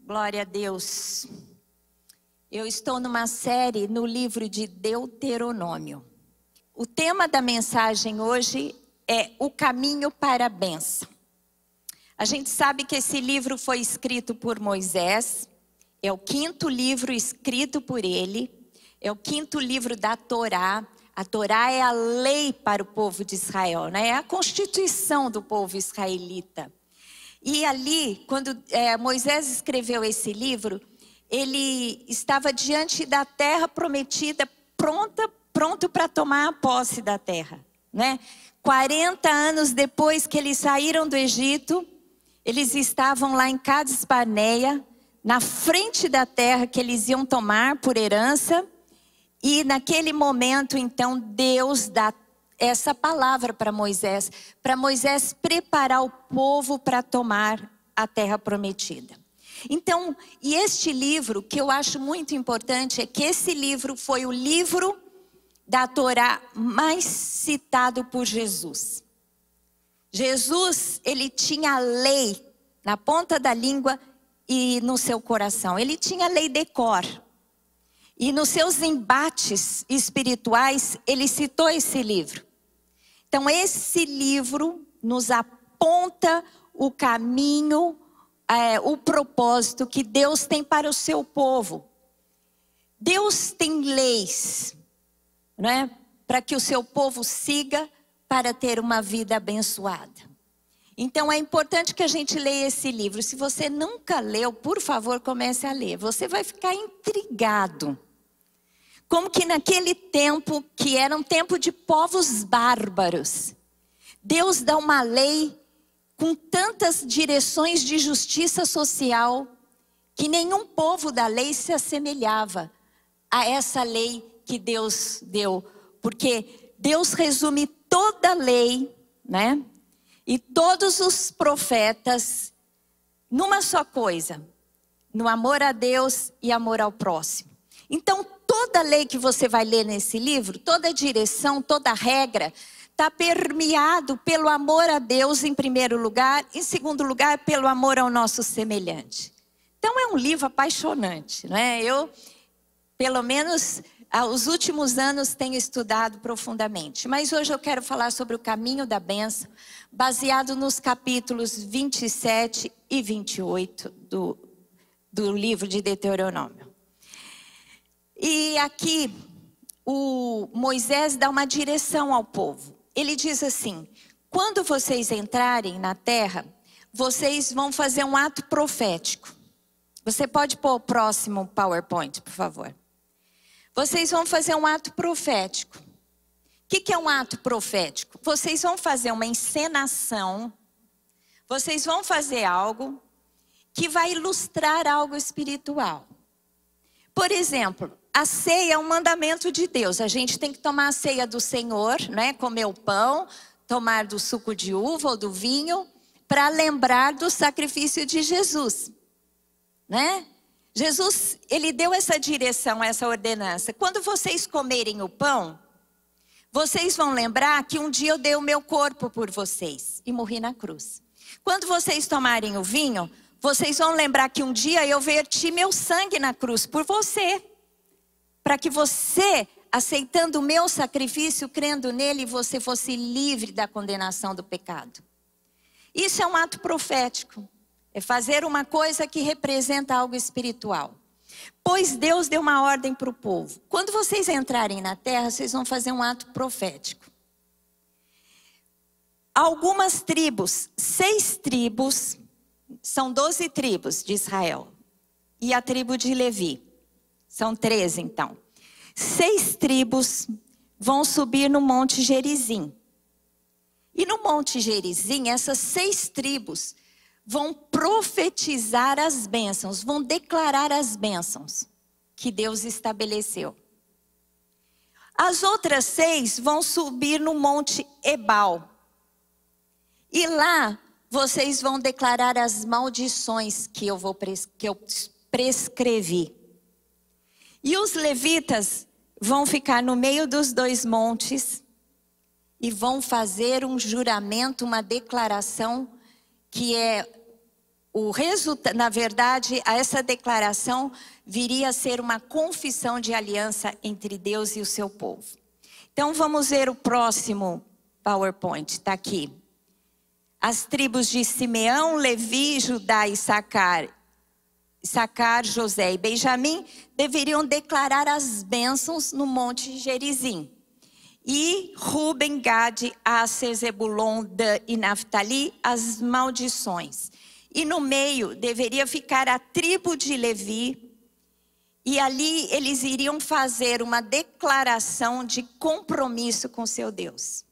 Glória a Deus. Eu estou numa série no livro de Deuteronômio. O tema da mensagem hoje é o caminho para a bênção. A gente sabe que esse livro foi escrito por Moisés, é o quinto livro escrito por ele, é o quinto livro da Torá. A Torá é a lei para o povo de Israel, né? É a constituição do povo israelita. E ali, quando Moisés escreveu esse livro, ele estava diante da terra prometida, pronto para tomar a posse da terra, né? 40 anos depois que eles saíram do Egito, eles estavam lá em Cades Barneia, na frente da terra que eles iam tomar por herança. E naquele momento, então, Deus dá essa palavra para Moisés preparar o povo para tomar a terra prometida. Então, e este livro, que eu acho muito importante, é que esse livro foi o livro da Torá mais citado por Jesus. Jesus, ele tinha a lei na ponta da língua e no seu coração. Ele tinha a lei de cor. E nos seus embates espirituais, ele citou esse livro. Então, esse livro nos aponta o caminho, o propósito que Deus tem para o seu povo. Deus tem leis, né, para que o seu povo siga para ter uma vida abençoada. Então, é importante que a gente leia esse livro. Se você nunca leu, por favor, comece a ler. Você vai ficar intrigado. Como que naquele tempo, que era um tempo de povos bárbaros, Deus dá uma lei com tantas direções de justiça social, que nenhum povo da lei se assemelhava a essa lei que Deus deu. Porque Deus resume toda a lei, né? E todos os profetas numa só coisa: no amor a Deus e amor ao próximo. Então, toda lei que você vai ler nesse livro, toda direção, toda regra, está permeado pelo amor a Deus em primeiro lugar, em segundo lugar, pelo amor ao nosso semelhante. Então, é um livro apaixonante, não é? Eu, pelo menos, os últimos anos tenho estudado profundamente. Mas hoje eu quero falar sobre o caminho da bênção, baseado nos capítulos 27 e 28 do livro de Deuteronômio. E aqui, o Moisés dá uma direção ao povo. Ele diz assim: quando vocês entrarem na terra, vocês vão fazer um ato profético. Você pode pôr o próximo PowerPoint, por favor. Vocês vão fazer um ato profético. O que é um ato profético? Vocês vão fazer uma encenação, vocês vão fazer algo que vai ilustrar algo espiritual. Por exemplo, a ceia é um mandamento de Deus. A gente tem que tomar a ceia do Senhor, né? Comer o pão, tomar do suco de uva ou do vinho, para lembrar do sacrifício de Jesus, né? Jesus, ele deu essa direção, essa ordenança. Quando vocês comerem o pão, vocês vão lembrar que um dia eu dei o meu corpo por vocês e morri na cruz. Quando vocês tomarem o vinho, vocês vão lembrar que um dia eu verti meu sangue na cruz por você. Para que você, aceitando o meu sacrifício, crendo nele, você fosse livre da condenação do pecado. Isso é um ato profético. É fazer uma coisa que representa algo espiritual. Pois Deus deu uma ordem para o povo. Quando vocês entrarem na terra, vocês vão fazer um ato profético. Algumas tribos, 6 tribos, são 12 tribos de Israel. E a tribo de Levi. São 13 então. 6 tribos vão subir no Monte Gerizim. E no Monte Gerizim, essas 6 tribos vão profetizar as bênçãos, vão declarar as bênçãos que Deus estabeleceu. As outras 6 vão subir no Monte Ebal. E lá vocês vão declarar as maldições que eu prescrevi. E os levitas vão ficar no meio dos 2 montes e vão fazer um juramento, uma declaração que é na verdade, essa declaração viria a ser uma confissão de aliança entre Deus e o seu povo. Então vamos ver o próximo PowerPoint, está aqui. As tribos de Simeão, Levi, Judá e Issacar, José e Benjamim deveriam declarar as bênçãos no Monte Gerizim. E Ruben, Gade, Aser, Zebulon, Dan e Naftali, as maldições. E no meio deveria ficar a tribo de Levi. E ali eles iriam fazer uma declaração de compromisso com seu Deus.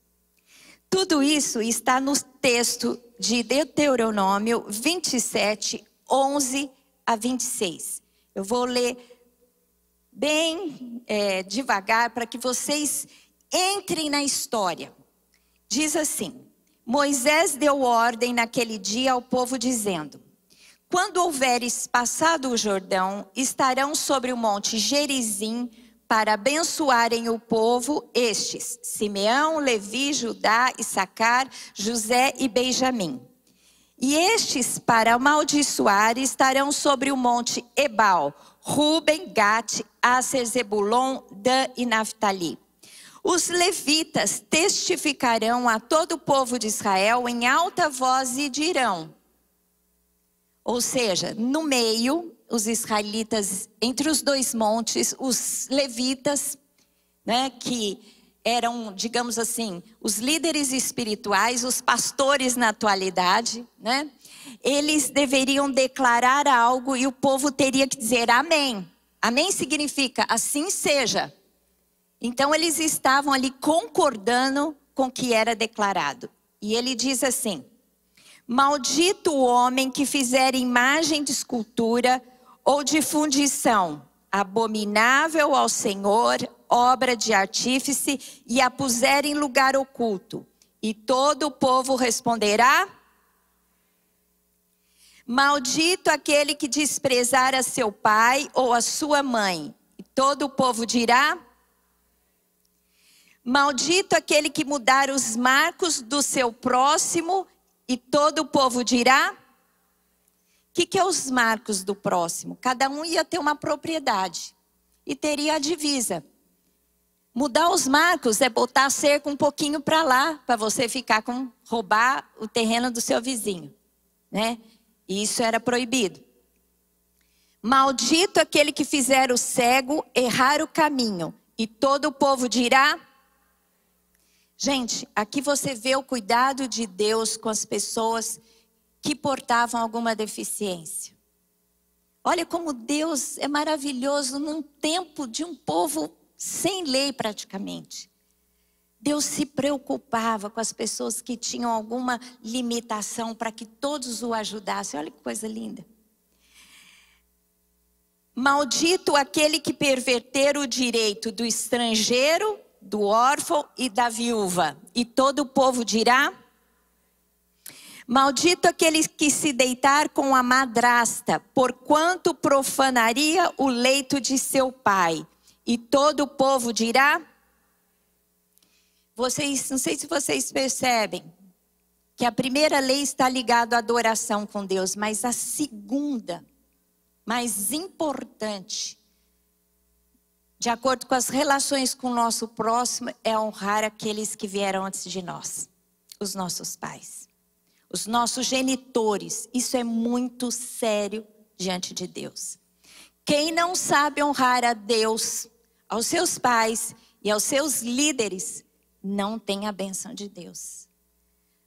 Tudo isso está no texto de Deuteronômio 27, 11 a 26. Eu vou ler bem devagar para que vocês entrem na história. Diz assim: Moisés deu ordem naquele dia ao povo dizendo: quando houveres passado o Jordão, estarão sobre o monte Gerizim para abençoarem o povo estes: Simeão, Levi, Judá, Issacar, José e Benjamim. E estes, para amaldiçoar, estarão sobre o monte Ebal: Ruben, Gade, Aser, Zebulon, Dan e Naftali. Os levitas testificarão a todo o povo de Israel em alta voz e dirão, ou seja, no meio, os israelitas, entre os dois montes, os levitas, né, que eram, digamos assim, os líderes espirituais, os pastores na atualidade, né, eles deveriam declarar algo e o povo teria que dizer amém. Amém significa assim seja. Então eles estavam ali concordando com o que era declarado. E ele diz assim: maldito o homem que fizer imagem de escultura ou de fundição, abominável ao Senhor, obra de artífice, e a puser em lugar oculto. E todo o povo responderá: maldito aquele que desprezar a seu pai ou a sua mãe. E todo o povo dirá: maldito aquele que mudar os marcos do seu próximo. E todo o povo dirá: o que é os marcos do próximo? Cada um ia ter uma propriedade e teria a divisa. Mudar os marcos é botar cerca um pouquinho para lá, para você ficar com, roubar o terreno do seu vizinho, né? E isso era proibido. Maldito aquele que fizer o cego errar o caminho. E todo o povo dirá. Gente, aqui você vê o cuidado de Deus com as pessoas que portavam alguma deficiência. Olha como Deus é maravilhoso num tempo de um povo sem lei praticamente. Deus se preocupava com as pessoas que tinham alguma limitação para que todos o ajudassem. Olha que coisa linda. Maldito aquele que perverter o direito do estrangeiro, do órfão e da viúva. E todo o povo dirá: maldito aquele que se deitar com a madrasta, porquanto profanaria o leito de seu pai. E todo o povo dirá. Não sei se vocês percebem que a primeira lei está ligada à adoração com Deus, mas a segunda, mais importante, de acordo com as relações com o nosso próximo, é honrar aqueles que vieram antes de nós, os nossos pais, os nossos genitores. Isso é muito sério diante de Deus. Quem não sabe honrar a Deus, aos seus pais e aos seus líderes, não tem a bênção de Deus.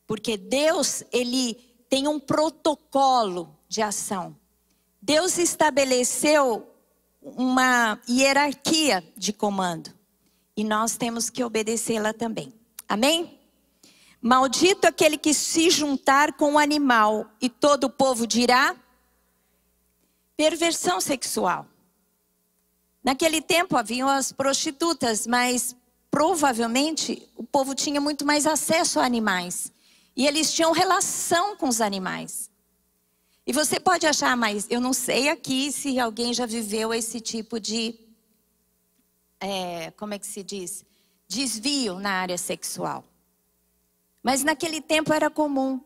Porque Deus, Ele tem um protocolo de ação. Deus estabeleceu uma hierarquia de comando. E nós temos que obedecê-la também. Amém? Maldito aquele que se juntar com o animal. E todo o povo dirá: perversão sexual. Naquele tempo haviam as prostitutas, mas provavelmente o povo tinha muito mais acesso a animais. E eles tinham relação com os animais. E você pode achar, mas eu não sei aqui se alguém já viveu esse tipo de, como é que se diz? Desvio na área sexual. Mas naquele tempo era comum.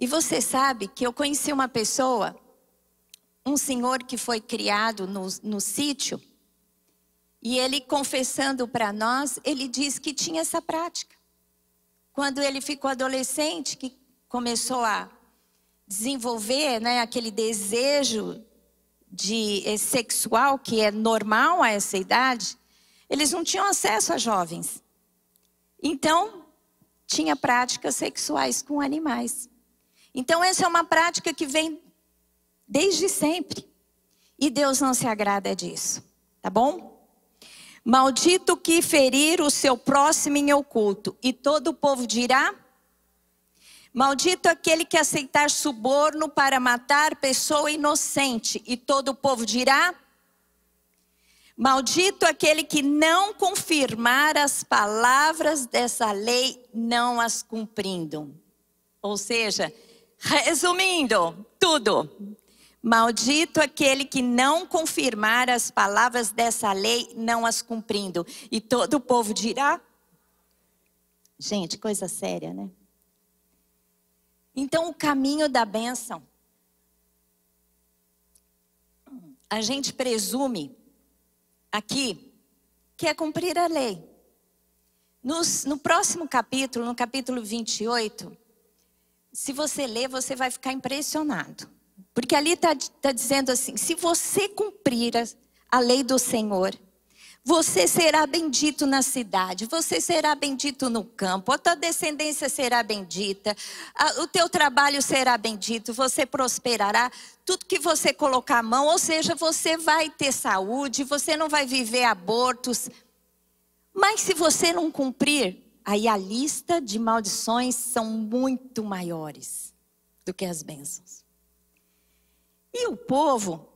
E você sabe que eu conheci uma pessoa, um senhor que foi criado no sítio, e ele confessando para nós, ele disse que tinha essa prática. Quando ele ficou adolescente, que começou a desenvolver, né, aquele desejo sexual que é normal a essa idade, eles não tinham acesso a jovens. Então, tinha práticas sexuais com animais. Então, essa é uma prática que vem desde sempre. E Deus não se agrada disso, tá bom? Maldito que ferir o seu próximo em oculto. E todo o povo dirá: maldito aquele que aceitar suborno para matar pessoa inocente. E todo o povo dirá: maldito aquele que não confirmar as palavras dessa lei, não as cumprindo. Ou seja, resumindo tudo. Maldito aquele que não confirmar as palavras dessa lei, não as cumprindo. E todo o povo dirá: gente, coisa séria, né? Então, o caminho da bênção, a gente presume aqui que é cumprir a lei. No próximo capítulo, no capítulo 28, se você ler, você vai ficar impressionado. Porque ali está dizendo assim: se você cumprir a lei do Senhor, você será bendito na cidade, você será bendito no campo, a tua descendência será bendita, o teu trabalho será bendito, você prosperará, tudo que você colocar a mão, ou seja, você vai ter saúde, você não vai viver abortos. Mas se você não cumprir, aí a lista de maldições são muito maiores do que as bênçãos. E o povo,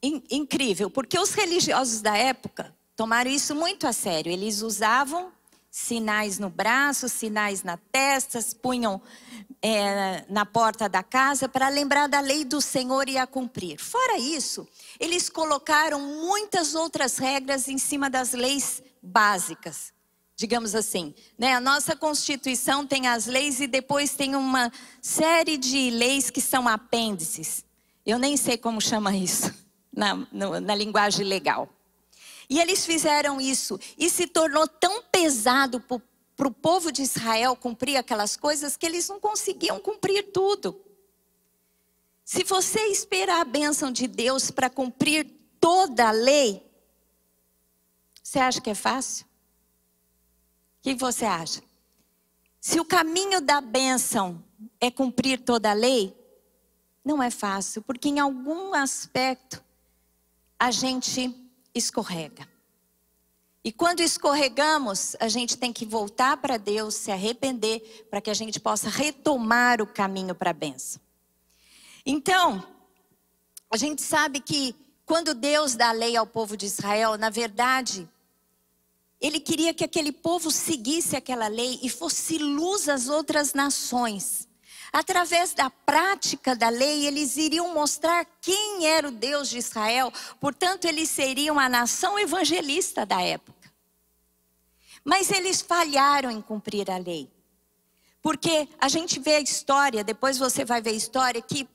incrível, porque os religiosos da época tomaram isso muito a sério. Eles usavam sinais no braço, sinais na testa, punham na porta da casa para lembrar da lei do Senhor e a cumprir. Fora isso, eles colocaram muitas outras regras em cima das leis básicas. Digamos assim, né? A nossa Constituição tem as leis e depois tem uma série de leis que são apêndices. Eu nem sei como chama isso na linguagem legal. E eles fizeram isso e se tornou tão pesado para o povo de Israel cumprir aquelas coisas que eles não conseguiam cumprir tudo. Se você esperar a bênção de Deus para cumprir toda a lei, você acha que é fácil? O que você acha? Se o caminho da bênção é cumprir toda a lei, não é fácil, porque em algum aspecto a gente escorrega. E quando escorregamos, a gente tem que voltar para Deus, se arrepender, para que a gente possa retomar o caminho para a bênção. Então, a gente sabe que quando Deus dá a lei ao povo de Israel, na verdade, Ele queria que aquele povo seguisse aquela lei e fosse luz às outras nações. Através da prática da lei, eles iriam mostrar quem era o Deus de Israel. Portanto, eles seriam a nação evangelista da época. Mas eles falharam em cumprir a lei. Porque a gente vê a história, depois você vai ver a história, que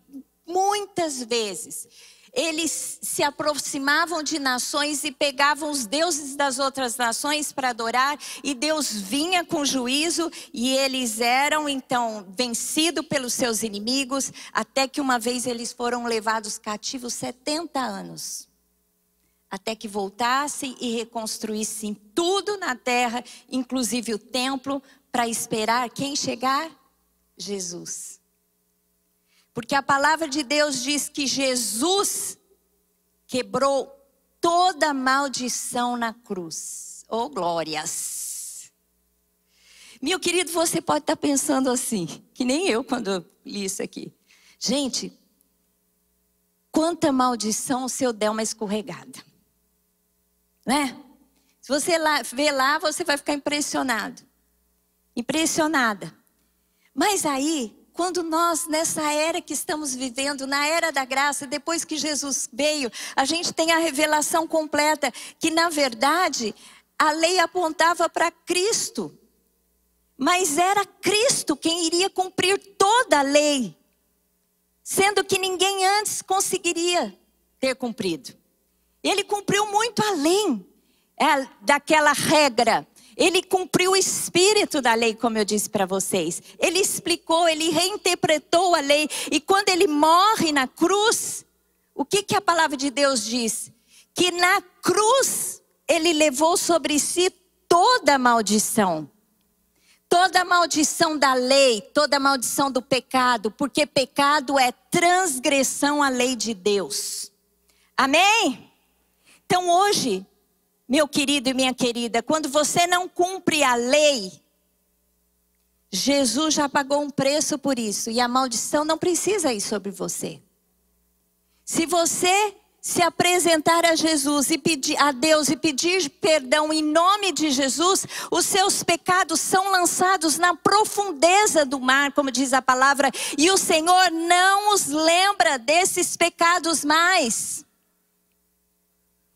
muitas vezes eles se aproximavam de nações e pegavam os deuses das outras nações para adorar, e Deus vinha com juízo, e eles eram então vencidos pelos seus inimigos, até que uma vez eles foram levados cativos 70 anos. Até que voltassem e reconstruíssem tudo na terra, inclusive o templo, para esperar quem chegar? Jesus. Porque a palavra de Deus diz que Jesus quebrou toda maldição na cruz. Oh, glórias! Meu querido, você pode estar pensando assim, que nem eu quando eu li isso aqui. Gente, quanta maldição se eu der uma escorregada. Né? Se você ver lá, você vai ficar impressionado. Impressionada. Mas aí, quando nós, nessa era que estamos vivendo, na era da graça, depois que Jesus veio, a gente tem a revelação completa, que na verdade, a lei apontava para Cristo. Mas era Cristo quem iria cumprir toda a lei, sendo que ninguém antes conseguiria ter cumprido. Ele cumpriu muito além daquela regra. Ele cumpriu o espírito da lei, como eu disse para vocês. Ele explicou, ele reinterpretou a lei. E quando ele morre na cruz, o que a palavra de Deus diz? Que na cruz ele levou sobre si toda a maldição. Toda a maldição da lei, toda a maldição do pecado. Porque pecado é transgressão à lei de Deus. Amém? Então hoje, meu querido e minha querida, quando você não cumpre a lei, Jesus já pagou um preço por isso. E a maldição não precisa ir sobre você. Se você se apresentar a Jesus e pedir a Deus e pedir perdão em nome de Jesus, os seus pecados são lançados na profundeza do mar, como diz a palavra. E o Senhor não os lembra desses pecados mais.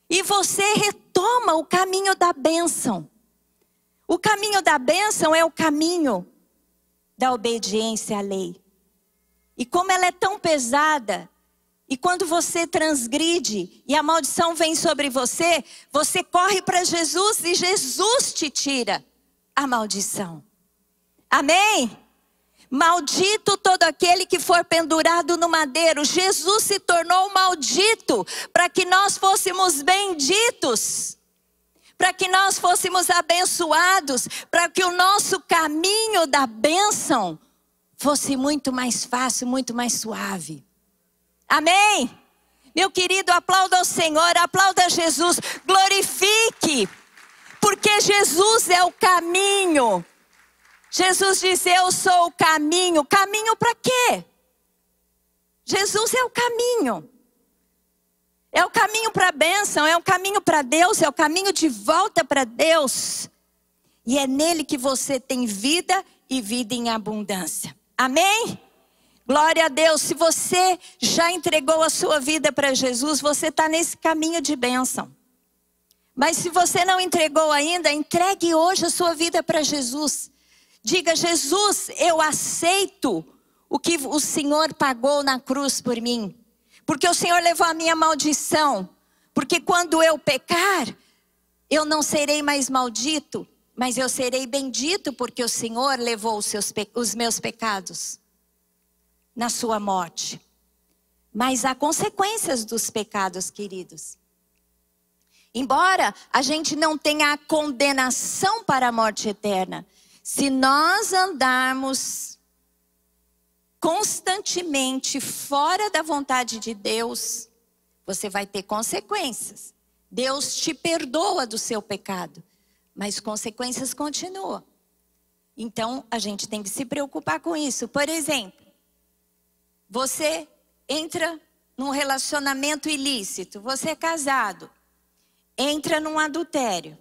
E você retoma o caminho da bênção. O caminho da bênção é o caminho da obediência à lei. E como ela é tão pesada, e quando você transgride e a maldição vem sobre você, você corre para Jesus e Jesus te tira a maldição. Amém? Maldito todo aquele que for pendurado no madeiro. Jesus se tornou maldito para que nós fôssemos benditos. Para que nós fôssemos abençoados. Para que o nosso caminho da bênção fosse muito mais fácil, muito mais suave. Amém? Meu querido, aplauda o Senhor, aplauda Jesus. Glorifique. Porque Jesus é o caminho. Jesus disse, eu sou o caminho. Caminho para quê? Jesus é o caminho. É o caminho para a bênção, é o caminho para Deus, é o caminho de volta para Deus. E é nele que você tem vida e vida em abundância. Amém? Glória a Deus. Se você já entregou a sua vida para Jesus, você está nesse caminho de bênção. Mas se você não entregou ainda, entregue hoje a sua vida para Jesus. Diga, Jesus, eu aceito o que o Senhor pagou na cruz por mim. Porque o Senhor levou a minha maldição. Porque quando eu pecar, eu não serei mais maldito, mas eu serei bendito, porque o Senhor levou os meus pecados na sua morte. Mas há consequências dos pecados, queridos. Embora a gente não tenha a condenação para a morte eterna, se nós andarmos constantemente fora da vontade de Deus, você vai ter consequências. Deus te perdoa do seu pecado, mas consequências continuam. Então, a gente tem que se preocupar com isso. Por exemplo, você entra num relacionamento ilícito, você é casado, entra num adultério.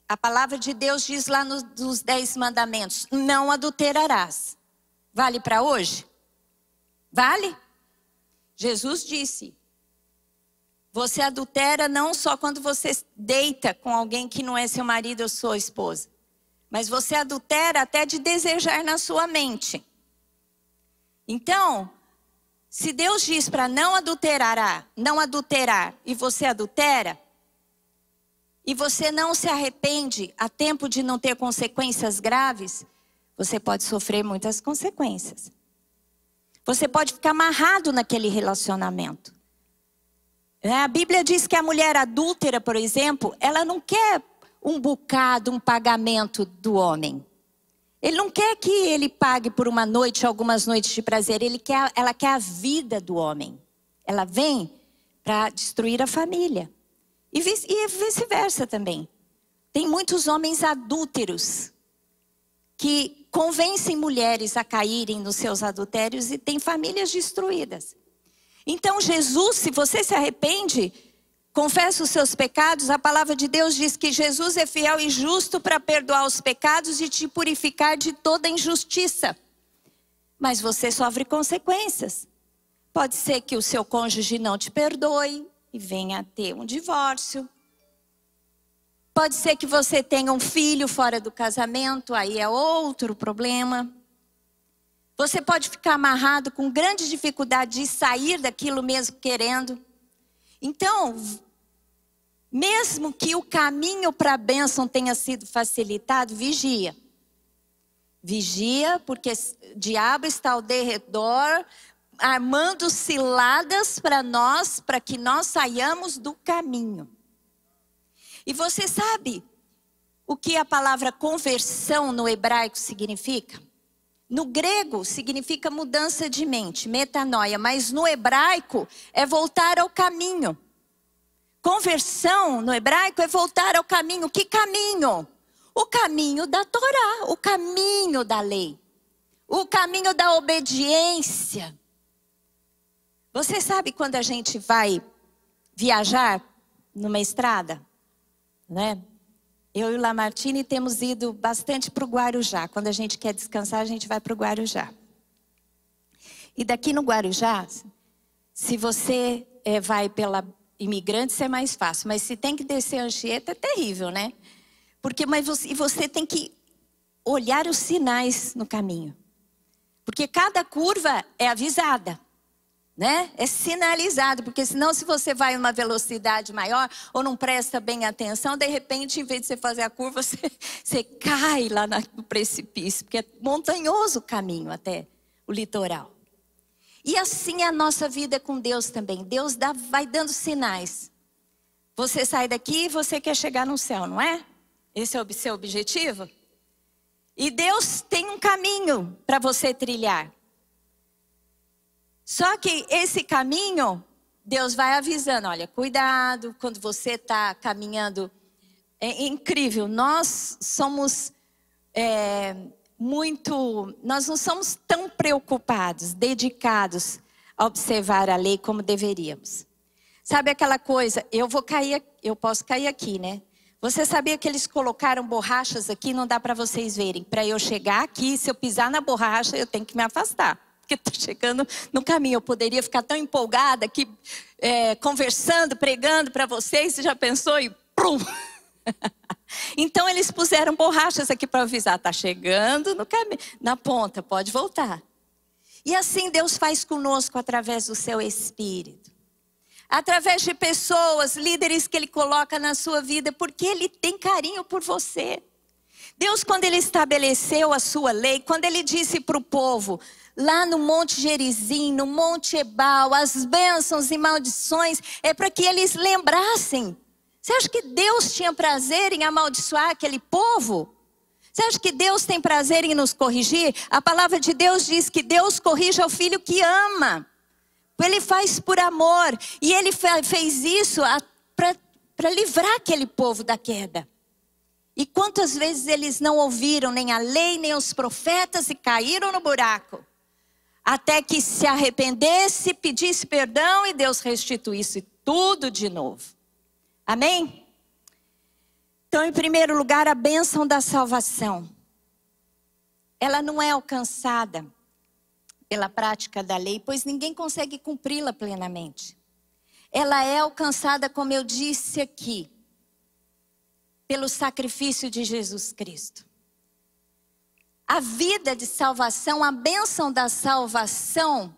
A palavra de Deus diz lá nos 10 mandamentos, não adulterarás. Vale para hoje? Vale? Jesus disse, você adultera não só quando você deita com alguém que não é seu marido ou sua esposa, mas você adultera até de desejar na sua mente. Então, se Deus diz para não adulterar e você adultera, e você não se arrepende a tempo de não ter consequências graves, você pode sofrer muitas consequências. Você pode ficar amarrado naquele relacionamento. A Bíblia diz que a mulher adúltera, por exemplo, ela não quer um bocado, um pagamento do homem. Ele não quer que ele pague por uma noite, algumas noites de prazer. Ela quer a vida do homem. Ela vem para destruir a família. E vice-versa também. Tem muitos homens adúlteros que convencem mulheres a caírem nos seus adultérios e tem famílias destruídas. Então Jesus, se você se arrepende, confessa os seus pecados, a palavra de Deus diz que Jesus é fiel e justo para perdoar os pecados e te purificar de toda injustiça. Mas você sofre consequências. Pode ser que o seu cônjuge não te perdoe e venha a ter um divórcio. Pode ser que você tenha um filho fora do casamento, aí é outro problema. Você pode ficar amarrado com grande dificuldade de sair daquilo mesmo querendo. Então, mesmo que o caminho para a bênção tenha sido facilitado, vigia. Vigia, porque o diabo está ao derredor, armando ciladas para nós, para que nós saiamos do caminho. E você sabe o que a palavra conversão no hebraico significa? No grego significa mudança de mente, metanoia, mas no hebraico é voltar ao caminho. Conversão no hebraico é voltar ao caminho. Que caminho? O caminho da Torá, o caminho da lei, o caminho da obediência. Você sabe quando a gente vai viajar numa estrada, né? Eu e o Lamartine temos ido bastante para o Guarujá. Quando a gente quer descansar, a gente vai para o Guarujá. E daqui no Guarujá, se você vai pela Imigrantes é mais fácil. Mas se tem que descer Anchieta, é terrível, né? Você tem que olhar os sinais no caminho. Porque cada curva é avisada. Né? É sinalizado, porque senão se você vai em uma velocidade maior ou não presta bem atenção, de repente, em vez de você fazer a curva, você cai lá no precipício, porque é montanhoso o caminho até o litoral. E assim é a nossa vida com Deus também. Deus vai dando sinais. Você sai daqui e você quer chegar no céu, não é? Esse é o seu objetivo? E Deus tem um caminho para você trilhar. Só que esse caminho, Deus vai avisando, olha, cuidado quando você está caminhando. É incrível, nós somos nós não somos tão preocupados, dedicados a observar a lei como deveríamos. Sabe aquela coisa, eu posso cair aqui, né? Você sabia que eles colocaram borrachas aqui, não dá para vocês verem. Para eu chegar aqui, se eu pisar na borracha, eu tenho que me afastar. Porque estou chegando no caminho. Eu poderia ficar tão empolgada aqui, conversando, pregando para vocês. Você já pensou e prum! Então eles puseram borrachas aqui para avisar. Está chegando no caminho, na ponta, pode voltar. E assim Deus faz conosco através do seu Espírito. Através de pessoas, líderes que Ele coloca na sua vida. Porque Ele tem carinho por você. Deus, quando Ele estabeleceu a sua lei, quando Ele disse para o povo... Lá no Monte Gerizim, no Monte Ebal, as bênçãos e maldições, é para que eles lembrassem. Você acha que Deus tinha prazer em amaldiçoar aquele povo? Você acha que Deus tem prazer em nos corrigir? A palavra de Deus diz que Deus corrige ao filho que ama. Ele faz por amor. E Ele fez isso para livrar aquele povo da queda. E quantas vezes eles não ouviram nem a lei, nem os profetas e caíram no buraco? Até que se arrependesse, pedisse perdão e Deus restituísse tudo de novo. Amém? Então, em primeiro lugar, a bênção da salvação. Ela não é alcançada pela prática da lei, pois ninguém consegue cumpri-la plenamente. Ela é alcançada, como eu disse aqui, pelo sacrifício de Jesus Cristo. A vida de salvação, a bênção da salvação,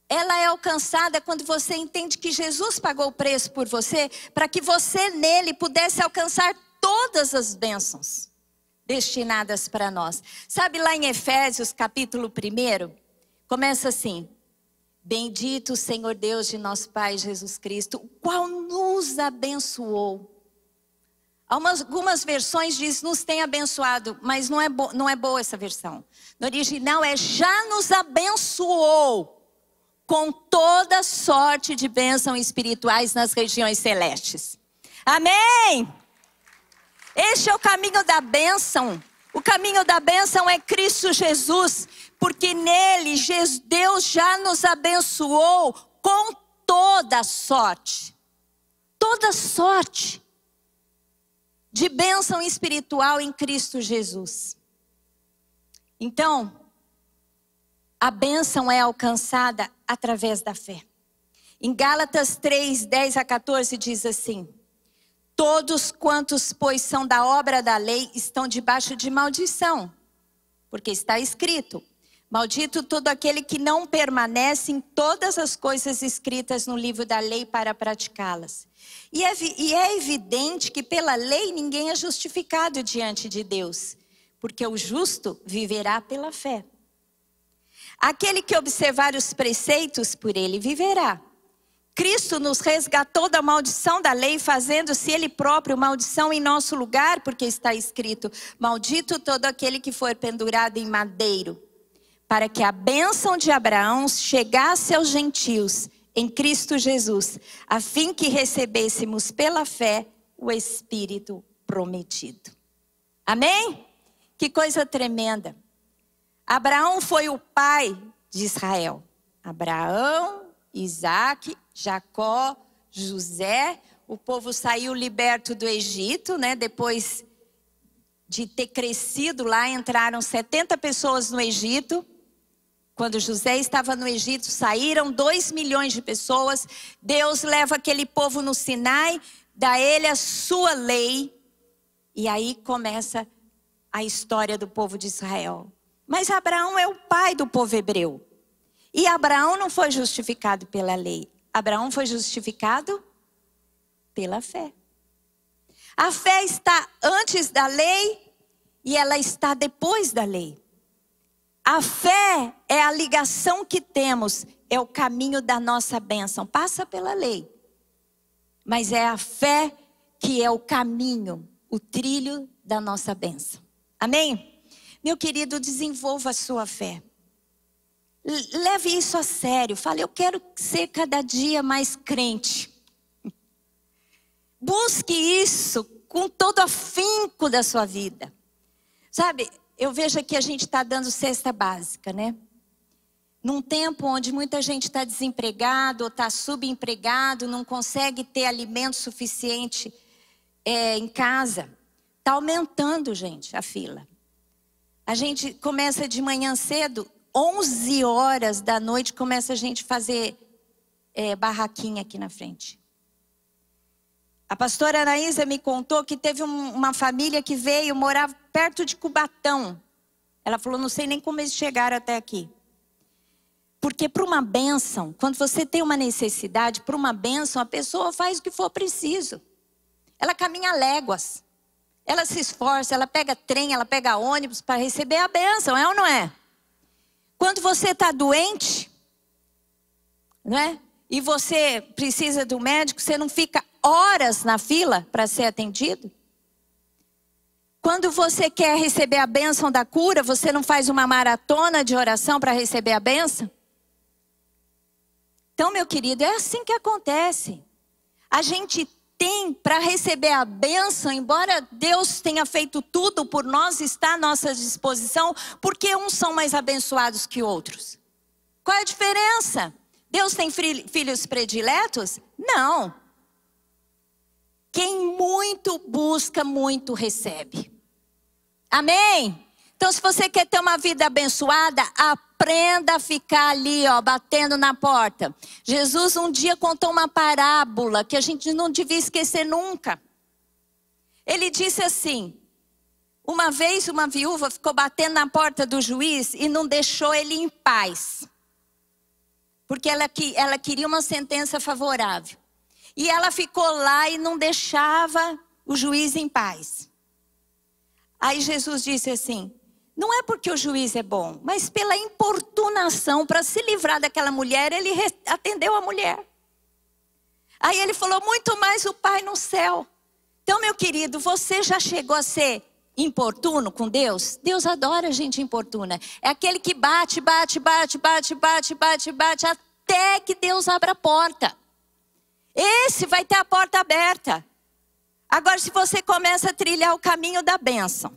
ela é alcançada quando você entende que Jesus pagou o preço por você, para que você nele pudesse alcançar todas as bênçãos destinadas para nós. Sabe lá em Efésios capítulo 1, começa assim: bendito o Senhor Deus de nosso Pai Jesus Cristo, o qual nos abençoou. Algumas versões diz nos tem abençoado, mas não é boa essa versão. No original é já nos abençoou com toda sorte de bênçãos espirituais nas regiões celestes. Amém? Este é o caminho da bênção. O caminho da bênção é Cristo Jesus, porque nele Deus já nos abençoou com toda sorte. Toda sorte de bênção espiritual em Cristo Jesus. Então, a bênção é alcançada através da fé. Em Gálatas 3, 10 a 14 diz assim: Todos quantos, pois, são da obra da lei, estão debaixo de maldição. Porque está escrito: maldito todo aquele que não permanece em todas as coisas escritas no livro da lei para praticá-las. E é evidente que pela lei ninguém é justificado diante de Deus, porque o justo viverá pela fé. Aquele que observar os preceitos, por ele viverá. Cristo nos resgatou da maldição da lei, fazendo-se ele próprio maldição em nosso lugar, porque está escrito: maldito todo aquele que for pendurado em madeiro, para que a bênção de Abraão chegasse aos gentios em Cristo Jesus, a fim que recebêssemos pela fé o Espírito prometido. Amém? Que coisa tremenda. Abraão foi o pai de Israel. Abraão, Isaac, Jacó, José. O povo saiu liberto do Egito, né? Depois de ter crescido lá, entraram 70 pessoas no Egito. Quando José estava no Egito, saíram 2 milhões de pessoas. Deus leva aquele povo no Sinai, dá a ele a sua lei. E aí começa a história do povo de Israel. Mas Abraão é o pai do povo hebreu. E Abraão não foi justificado pela lei. Abraão foi justificado pela fé. A fé está antes da lei e ela está depois da lei. A fé é a ligação que temos, é o caminho da nossa bênção. Passa pela lei. Mas é a fé que é o caminho, o trilho da nossa bênção. Amém? Meu querido, desenvolva a sua fé. Leve isso a sério. Fale: eu quero ser cada dia mais crente. Busque isso com todo afinco da sua vida. Sabe, eu vejo que a gente está dando cesta básica, né? Num tempo onde muita gente está desempregado ou está subempregado, não consegue ter alimento suficiente em casa. Está aumentando, gente, a fila. A gente começa de manhã cedo, 11 horas da noite, começa a gente fazer barraquinha aqui na frente. A pastora Anaísa me contou que teve uma família que veio morar perto de Cubatão. Ela falou: não sei nem como eles chegaram até aqui. Porque para uma bênção, quando você tem uma necessidade, para uma bênção, a pessoa faz o que for preciso. Ela caminha léguas. Ela se esforça, ela pega trem, ela pega ônibus para receber a bênção, é ou não é? Quando você está doente, né? E você precisa do médico, você não fica horas na fila para ser atendido? Quando você quer receber a bênção da cura, você não faz uma maratona de oração para receber a bênção? Então, meu querido, é assim que acontece. A gente tem para receber a bênção, embora Deus tenha feito tudo por nós, está à nossa disposição, porque uns são mais abençoados que outros. Qual é a diferença? Deus tem filhos prediletos? Não. Quem muito busca, muito recebe. Amém? Então, se você quer ter uma vida abençoada, aprenda a ficar ali, ó, batendo na porta. Jesus um dia contou uma parábola que a gente não devia esquecer nunca. Ele disse assim: uma vez uma viúva ficou batendo na porta do juiz e não deixou ele em paz. Porque ela queria uma sentença favorável. E ela ficou lá e não deixava o juiz em paz. Aí Jesus disse assim: não é porque o juiz é bom, mas pela importunação, para se livrar daquela mulher, ele atendeu a mulher. Aí ele falou: muito mais o Pai no céu. Então, meu querido, você já chegou a ser importuno com Deus? Deus adora gente importuna. É aquele que bate, até que Deus abra a porta. Esse vai ter a porta aberta. Agora, se você começa a trilhar o caminho da bênção,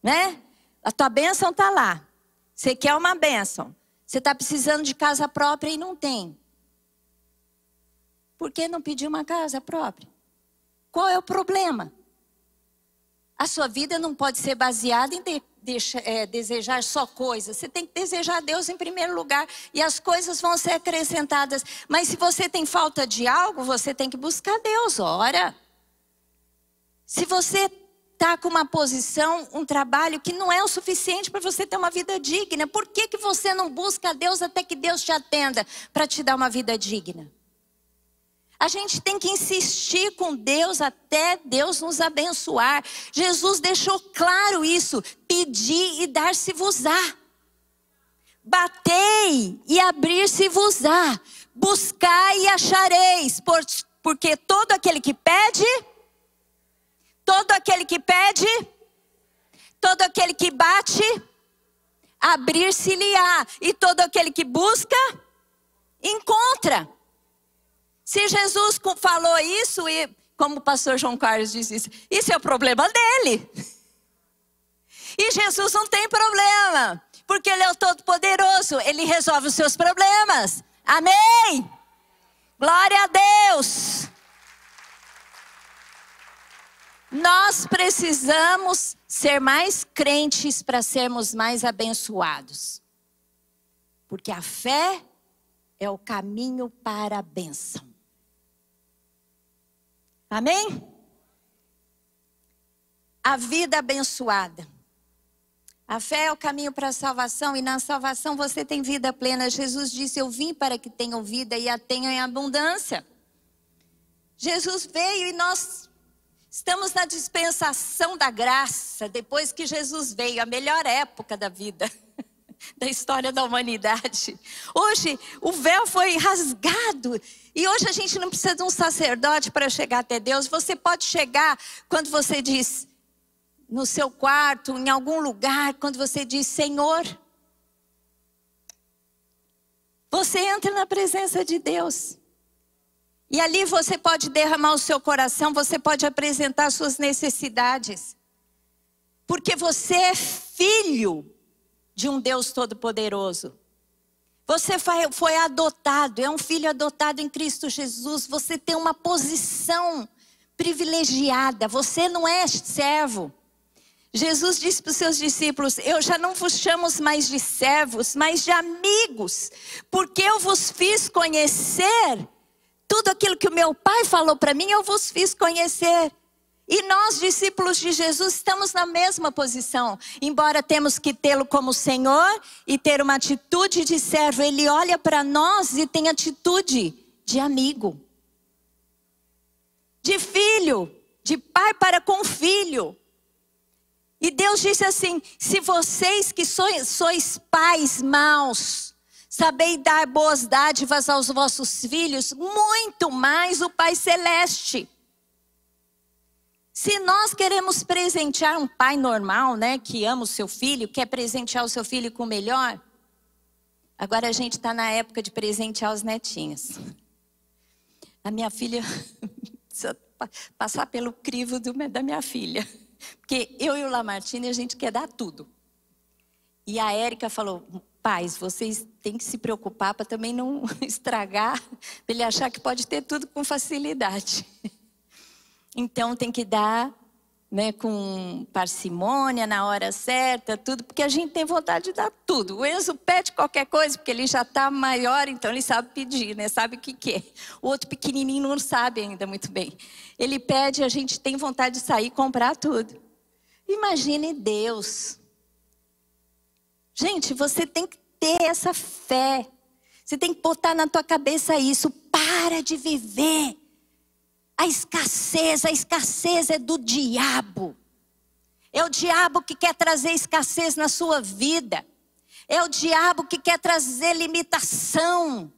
né? A tua bênção está lá. Você quer uma bênção. Você está precisando de casa própria e não tem. Por que não pedir uma casa própria? Qual é o problema? A sua vida não pode ser baseada em desejar só coisas. Você tem que desejar Deus em primeiro lugar. E as coisas vão ser acrescentadas. Mas se você tem falta de algo, você tem que buscar Deus. Ora. Se você está com uma posição, um trabalho que não é o suficiente para você ter uma vida digna, por que que você não busca a Deus até que Deus te atenda para te dar uma vida digna? A gente tem que insistir com Deus até Deus nos abençoar. Jesus deixou claro isso: pedir e dar-se-vos-á. Batei e abrir-se-vos-á. Buscai e achareis, porque todo aquele que pede, todo aquele que pede, todo aquele que bate, abrir-se-lhe-á. E todo aquele que busca, encontra. Se Jesus falou isso, e como o pastor João Carlos diz isso é o problema dele. E Jesus não tem problema, porque Ele é o Todo-Poderoso, Ele resolve os seus problemas. Amém? Glória a Deus. Nós precisamos ser mais crentes para sermos mais abençoados. Porque a fé é o caminho para a bênção. Amém? A vida abençoada. A fé é o caminho para a salvação, e na salvação você tem vida plena. Jesus disse: eu vim para que tenham vida e a tenham em abundância. Jesus veio e nós estamos na dispensação da graça, depois que Jesus veio, a melhor época da vida, da história da humanidade. Hoje o véu foi rasgado, e hoje a gente não precisa de um sacerdote para chegar até Deus. Você pode chegar quando você diz, no seu quarto, em algum lugar, quando você diz: Senhor, você entra na presença de Deus. E ali você pode derramar o seu coração, você pode apresentar suas necessidades. Porque você é filho de um Deus Todo-Poderoso. Você foi adotado, é um filho adotado em Cristo Jesus. Você tem uma posição privilegiada, você não é servo. Jesus disse para os seus discípulos: eu já não vos chamo mais de servos, mas de amigos, porque eu vos fiz conhecer tudo aquilo que o meu Pai falou para mim, eu vos fiz conhecer. E nós, discípulos de Jesus, estamos na mesma posição. Embora temos que tê-lo como Senhor e ter uma atitude de servo, Ele olha para nós e tem atitude de amigo, de filho, de pai para com filho. E Deus disse assim: se vocês que sois pais maus, sabeis dar boas dádivas aos vossos filhos, muito mais o Pai Celeste. Se nós queremos presentear um pai normal, né, que ama o seu filho, quer presentear o seu filho com o melhor, agora a gente está na época de presentear os netinhos. A minha filha, precisa passar pelo crivo da minha filha. Porque eu e o Lamartine, a gente quer dar tudo. E a Érica falou: pais, vocês têm que se preocupar para também não estragar, para ele achar que pode ter tudo com facilidade. Então tem que dar, né, com parcimônia, na hora certa, tudo, porque a gente tem vontade de dar tudo. O Enzo pede qualquer coisa, porque ele já está maior, então ele sabe pedir, né? Sabe o que quer. O outro pequenininho não sabe ainda muito bem. Ele pede, a gente tem vontade de sair e comprar tudo. Imagine Deus. Gente, você tem que ter essa fé. Você tem que botar na tua cabeça isso. Para de viver a escassez é do diabo. É o diabo que quer trazer escassez na sua vida. É o diabo que quer trazer limitação.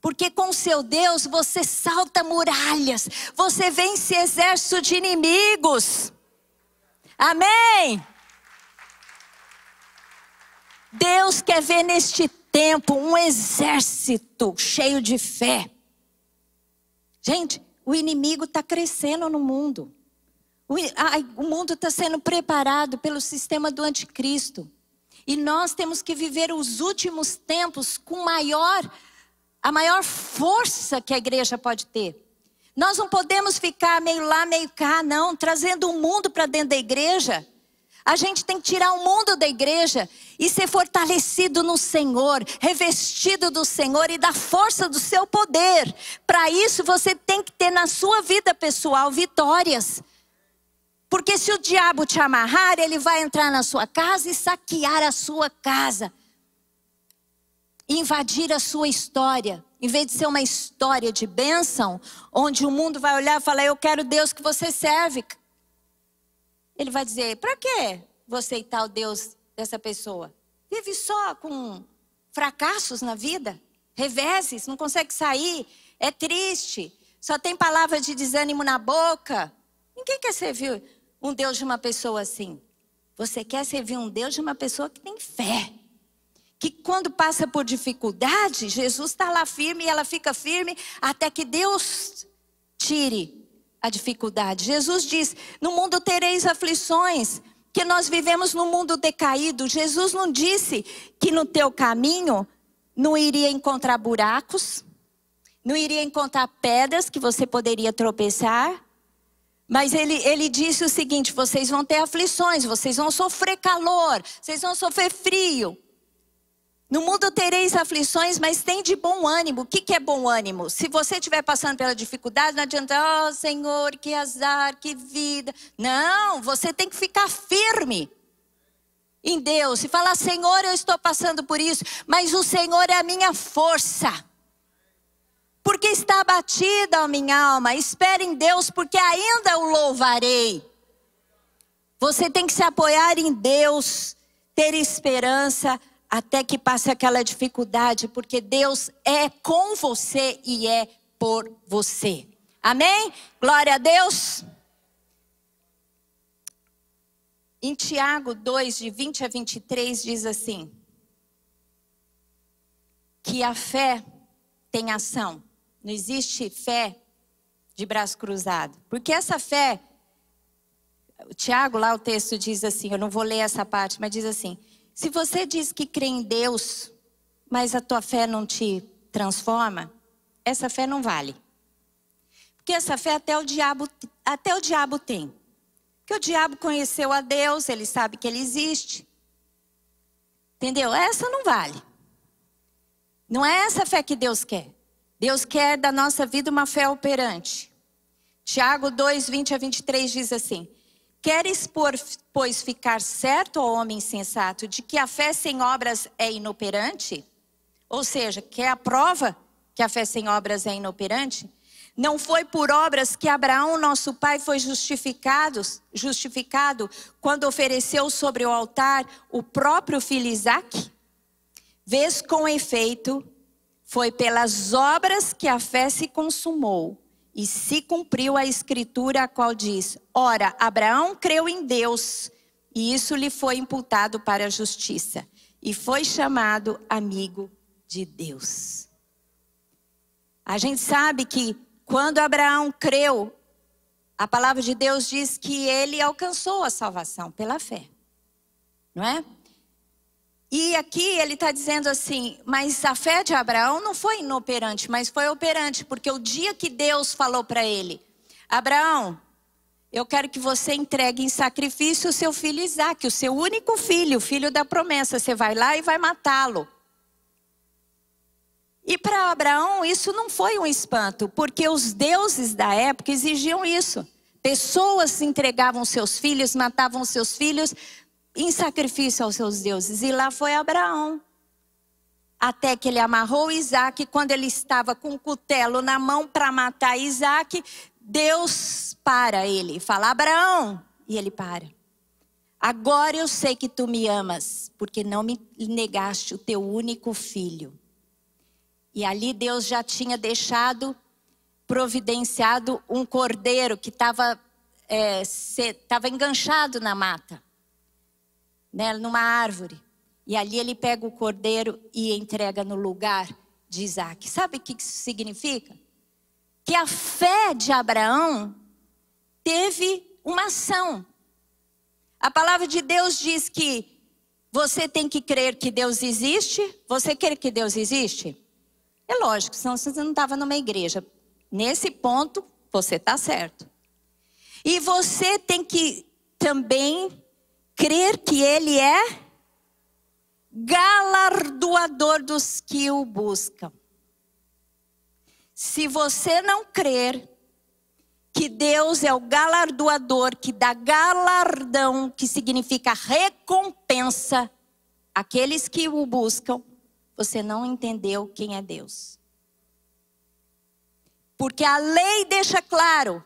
Porque com o seu Deus você salta muralhas. Você vence exército de inimigos. Amém? Deus quer ver neste tempo um exército cheio de fé. Gente, o inimigo está crescendo no mundo. O mundo está sendo preparado pelo sistema do anticristo. E nós temos que viver os últimos tempos com a maior força que a igreja pode ter. Nós não podemos ficar meio lá, meio cá, não. Trazendo o mundo para dentro da igreja. A gente tem que tirar o mundo da igreja e ser fortalecido no Senhor, revestido do Senhor e da força do seu poder. Para isso você tem que ter na sua vida pessoal vitórias. Porque se o diabo te amarrar, ele vai entrar na sua casa e saquear a sua casa. Invadir a sua história. Em vez de ser uma história de bênção, onde o mundo vai olhar e falar, eu quero Deus que você serve. Ele vai dizer, para que você e tal Deus dessa pessoa? Vive só com fracassos na vida, reveses, não consegue sair, é triste, só tem palavra de desânimo na boca. Ninguém quer servir um Deus de uma pessoa assim. Você quer servir um Deus de uma pessoa que tem fé. Que quando passa por dificuldade, Jesus está lá firme e ela fica firme até que Deus tire a dificuldade. Jesus diz, no mundo tereis aflições, que nós vivemos num mundo decaído. Jesus não disse que no teu caminho não iria encontrar buracos, não iria encontrar pedras que você poderia tropeçar. Mas ele disse o seguinte, vocês vão ter aflições, vocês vão sofrer calor, vocês vão sofrer frio. No mundo tereis aflições, mas tem de bom ânimo. O que é bom ânimo? Se você estiver passando pela dificuldade, não adianta, oh Senhor, que azar, que vida. Não, você tem que ficar firme em Deus e falar, Senhor, eu estou passando por isso, mas o Senhor é a minha força. Porque está abatida a minha alma, espere em Deus, porque ainda o louvarei. Você tem que se apoiar em Deus, ter esperança, até que passe aquela dificuldade, porque Deus é com você e é por você. Amém? Glória a Deus. Em Tiago 2, de 20 a 23, diz assim, que a fé tem ação. Não existe fé de braço cruzado. Porque essa fé, o Tiago lá o texto diz assim, eu não vou ler essa parte, mas diz assim, se você diz que crê em Deus, mas a tua fé não te transforma, essa fé não vale. Porque essa fé até o diabo tem. Porque o diabo conheceu a Deus, ele sabe que ele existe. Entendeu? Essa não vale. Não é essa fé que Deus quer. Deus quer da nossa vida uma fé operante. Tiago 2, 20 a 23 diz assim, queres, pois, ficar certo, ó homem insensato, de que a fé sem obras é inoperante? Ou seja, quer a prova que a fé sem obras é inoperante? Não foi por obras que Abraão, nosso pai, foi justificado quando ofereceu sobre o altar o próprio filho Isaque? Vês com efeito, foi pelas obras que a fé se consumou. E se cumpriu a escritura a qual diz, ora, Abraão creu em Deus, e isso lhe foi imputado para a justiça, e foi chamado amigo de Deus. A gente sabe que quando Abraão creu, a palavra de Deus diz que ele alcançou a salvação pela fé, não é? E aqui ele está dizendo assim, mas a fé de Abraão não foi inoperante, mas foi operante, porque o dia que Deus falou para ele, Abraão, eu quero que você entregue em sacrifício o seu filho Isaque, o seu único filho, o filho da promessa, você vai lá e vai matá-lo. E para Abraão isso não foi um espanto, porque os deuses da época exigiam isso. Pessoas entregavam seus filhos, matavam seus filhos, em sacrifício aos seus deuses. E lá foi Abraão. Até que ele amarrou Isaque. Quando ele estava com o cutelo na mão para matar Isaque, Deus para ele. Fala, Abraão. E ele para. Agora eu sei que tu me amas, porque não me negaste o teu único filho. E ali Deus já tinha providenciado um cordeiro que estava enganchado na mata. Numa árvore. E ali ele pega o cordeiro e entrega no lugar de Isaque. Sabe o que isso significa? Que a fé de Abraão teve uma ação. A palavra de Deus diz que você tem que crer que Deus existe. Você crê que Deus existe? É lógico, senão você não estava numa igreja. Nesse ponto, você está certo. E você tem que também crer que Ele é galardoador dos que o buscam. Se você não crer que Deus é o galardoador, que dá galardão, que significa recompensa, àqueles que o buscam, você não entendeu quem é Deus. Porque a lei deixa claro: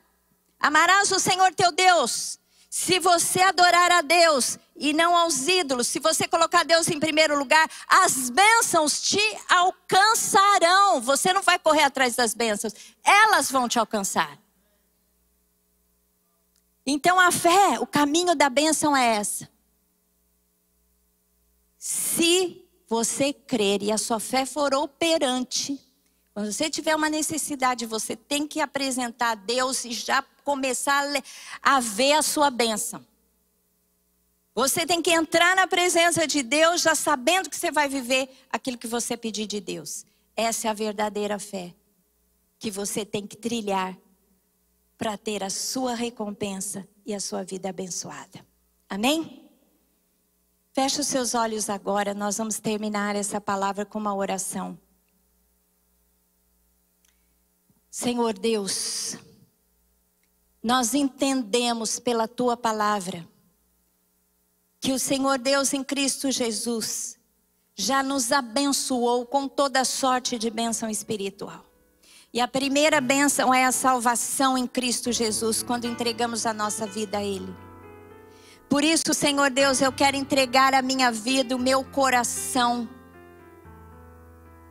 amarás o Senhor teu Deus. Se você adorar a Deus e não aos ídolos, se você colocar Deus em primeiro lugar, as bênçãos te alcançarão. Você não vai correr atrás das bênçãos, elas vão te alcançar. Então a fé, o caminho da bênção é essa. Se você crer e a sua fé for operante, quando você tiver uma necessidade, você tem que apresentar a Deus e já começar a ver a sua bênção. Você tem que entrar na presença de Deus já sabendo que você vai viver aquilo que você pedir de Deus. Essa é a verdadeira fé que você tem que trilhar para ter a sua recompensa e a sua vida abençoada. Amém? Feche os seus olhos agora, nós vamos terminar essa palavra com uma oração. Senhor Deus, nós entendemos pela Tua palavra que o Senhor Deus em Cristo Jesus já nos abençoou com toda sorte de bênção espiritual. E a primeira bênção é a salvação em Cristo Jesus, quando entregamos a nossa vida a Ele. Por isso, Senhor Deus, eu quero entregar a minha vida, o meu coração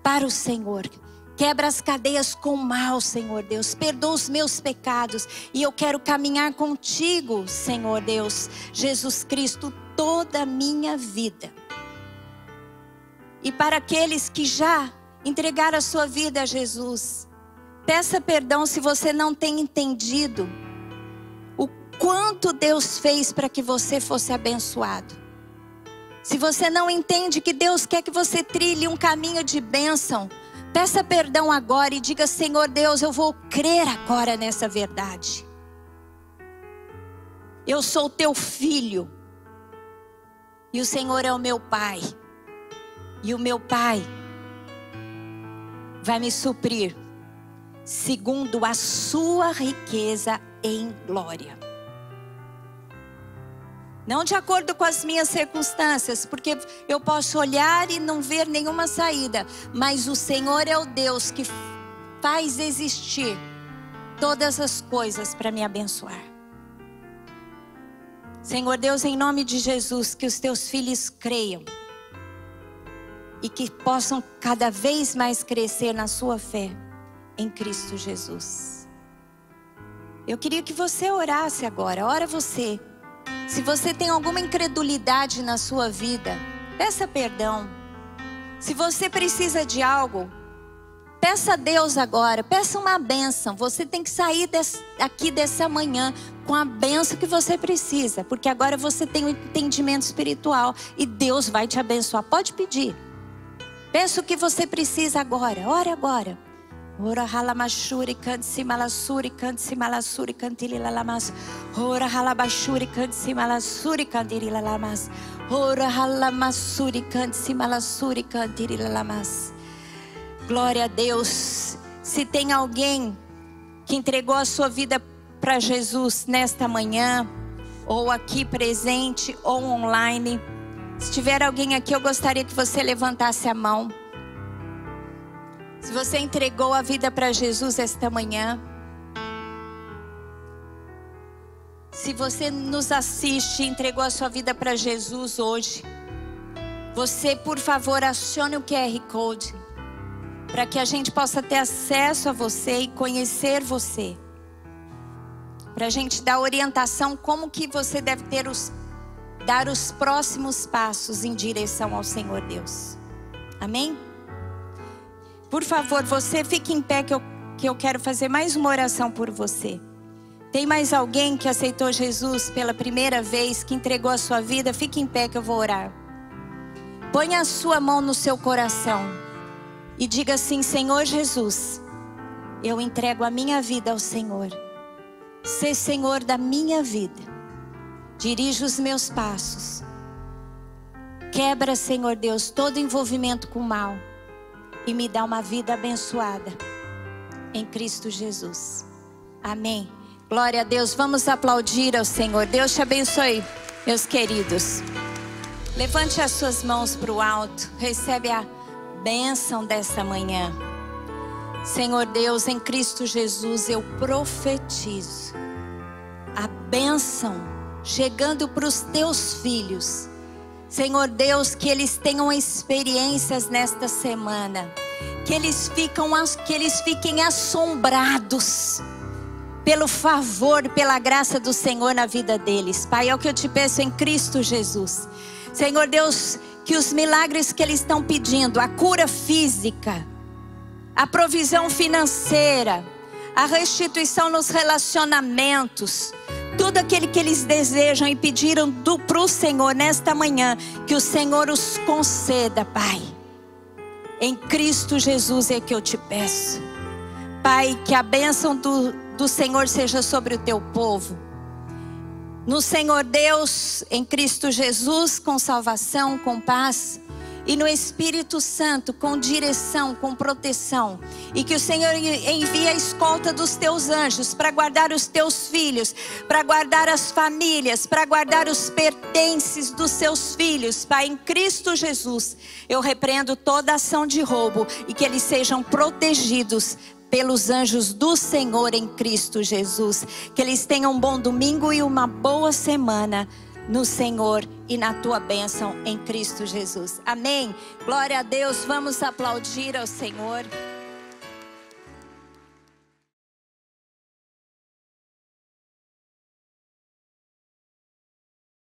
para o Senhor. Quebra as cadeias com o mal, Senhor Deus. Perdoa os meus pecados. E eu quero caminhar contigo, Senhor Deus, Jesus Cristo, toda a minha vida. E para aqueles que já entregaram a sua vida a Jesus, peça perdão se você não tem entendido o quanto Deus fez para que você fosse abençoado. Se você não entende que Deus quer que você trilhe um caminho de bênção, peça perdão agora e diga: Senhor Deus, eu vou crer agora nessa verdade. Eu sou teu filho. E o Senhor é o meu Pai. E o meu Pai vai me suprir segundo a sua riqueza em glória. Não de acordo com as minhas circunstâncias, porque eu posso olhar e não ver nenhuma saída. Mas o Senhor é o Deus que faz existir todas as coisas para me abençoar. Senhor Deus, em nome de Jesus, que os teus filhos creiam. E que possam cada vez mais crescer na sua fé em Cristo Jesus. Eu queria que você orasse agora. Ora você. Se você tem alguma incredulidade na sua vida, peça perdão. Se você precisa de algo, peça a Deus agora, peça uma bênção. Você tem que sair aqui dessa manhã com a bênção que você precisa, porque agora você tem um entendimento espiritual e Deus vai te abençoar. Pode pedir. Peça o que você precisa agora, ore agora. Ora halamashuri kanti malasuri kanti malasuri kantili lalamas. Ora halabashuri kanti malasuri kantili lalamas. Ora halamasuri kanti malasuri kantili lalamas. Glória a Deus. Se tem alguém que entregou a sua vida para Jesus nesta manhã, ou aqui presente, ou online, se tiver alguém aqui, eu gostaria que você levantasse a mão. Se você entregou a vida para Jesus esta manhã, se você nos assiste e entregou a sua vida para Jesus hoje, você, por favor, acione o QR Code, para que a gente possa ter acesso a você e conhecer você. Para a gente dar orientação como que você deve dar os próximos passos em direção ao Senhor Deus. Amém? Por favor, você fique em pé que eu quero fazer mais uma oração por você. Tem mais alguém que aceitou Jesus pela primeira vez, que entregou a sua vida? Fique em pé que eu vou orar. Ponha a sua mão no seu coração e diga assim: Senhor Jesus, eu entrego a minha vida ao Senhor. Sê Senhor da minha vida. Dirija os meus passos. Quebra, Senhor Deus, todo envolvimento com o mal. E me dá uma vida abençoada em Cristo Jesus. Amém. Glória a Deus, vamos aplaudir ao Senhor. Deus te abençoe, meus queridos. Levante as suas mãos para o alto, recebe a bênção dessa manhã. Senhor Deus, em Cristo Jesus, eu profetizo a bênção chegando para os teus filhos. Senhor Deus, que eles tenham experiências nesta semana, que eles fiquem assombrados pelo favor, pela graça do Senhor na vida deles. Pai, é o que eu te peço em Cristo Jesus. Senhor Deus, que os milagres que eles estão pedindo, a cura física, a provisão financeira, a restituição nos relacionamentos, tudo aquilo que eles desejam e pediram para o Senhor nesta manhã, que o Senhor os conceda, Pai. Em Cristo Jesus é que eu te peço. Pai, que a bênção do Senhor seja sobre o teu povo. No Senhor Deus, em Cristo Jesus, com salvação, com paz. E no Espírito Santo, com direção, com proteção. E que o Senhor envie a escolta dos teus anjos para guardar os teus filhos, para guardar as famílias, para guardar os pertences dos seus filhos. Pai, em Cristo Jesus, eu repreendo toda ação de roubo e que eles sejam protegidos pelos anjos do Senhor em Cristo Jesus. Que eles tenham um bom domingo e uma boa semana no Senhor e na tua bênção em Cristo Jesus. Amém. Glória a Deus. Vamos aplaudir ao Senhor.